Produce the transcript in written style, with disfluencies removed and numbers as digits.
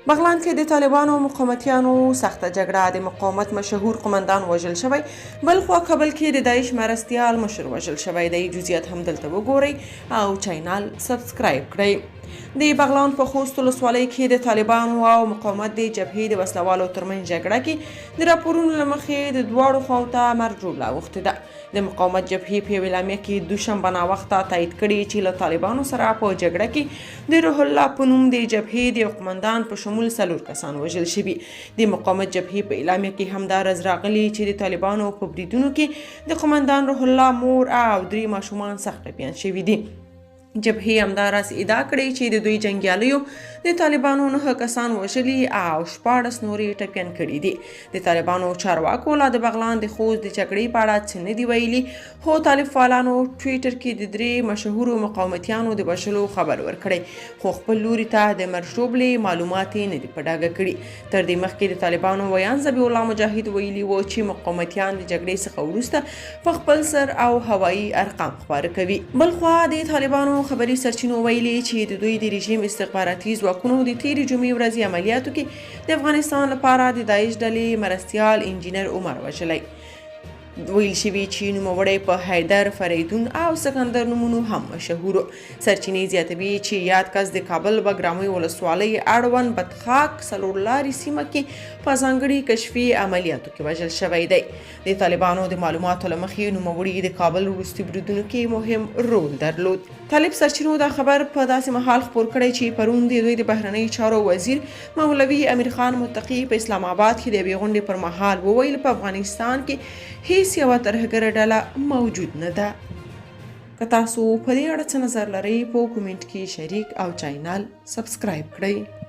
بغلان کې د طالبانو مقاومتیانو سخته جګړه، د مقاومت مشهور قمندان وژل شوی، بل خوا کابل کې د داعش مرستیال مشر وژل شوی دی. جزئیات هم دلته وګورئ او چینل سبسکرایب کړئ. د بغلان په خوست ولسوالۍ کې د طالبانو او مقاومت د جبهې د وسلوالو ترمنځ جګړه کې د راپورونو له مخې د دواړو خواو ته مرجوله اوښتې ده. د مقاومت جبهې په یوې اعلامیه کې دوشنبه ناوخته تایید کړي چې له طالبانو سره په جګړه کې د روح الله په نوم د جبهې د یو قمندان په شمول 4 کسان وژل شوي. د مقاومت جبهې په اعلامیه کې هم دا رز راغلي چې د طالبانو په بریدونو کې د قمندان روح الله مور او 3 ماشومان سخت ټپیان شوي دي. جبهې همداراز ادعا کړې چې د دوی جنګیالیو د طالبانو 9 کسان وژلي او 14 نورې ټپیان کړي دي. د طالبانو چارواکو لا د بغلان د خوست د جګړې په اړه څه نه دي ویلي، خو طالب فعالانو ټویټر کې د 3 مشهورو مقاومتیانو د وژلو خبر ورکړی، خو خپل لوري ته د مرشوبلې معلومات نه دي په ډاګه کړي. تر دې مخکې د طالبانو ویان ذبیح الله مجاهد ویلي و چې مقاومتیان د جګړې څخه وروسته په خپل سر او هوایي ارقام خپاره کوي. بل خوا د طالبانو خبري سرچینو ویلي چې د دوی د رژیم استخباراتي ځواکونو د تیرې جمعې ورځې عملیاتو کې د افغانستان لپاره د داعش ډلې مرستیال انجینر عمر وژلی. ویل شوي چې نوموړی په حیدر، فریدون او سکندر نومونو هم مشهورو. سرچینې زیاتوي چې یاد کس د کابل بګرامۍ ولسوالۍ اړوند بدخاک څلور لارې سیمه کې په ځانګړي کشفي عملیاتو کې وژل شوی دی. د طالبانو د معلوماتو له مخې نوموړي د کابل وروستي بریدونو کې مهم رول درلود. طالب سرچینو دا خبر په داسې مهال خپور کړی چې پرون د دوی د بهرنۍ چارو وزیر مولوي امیر خان متقي په اسلام آباد کې د یوې غونډې پر مهال وویل په افغانستان کې هیڅ یوه ترهګره ډله موجود نه ده. که تاسو په دې اړه څه نظر لرئ په کومنټ کې شریک او چینل سبسکرایب کړئ.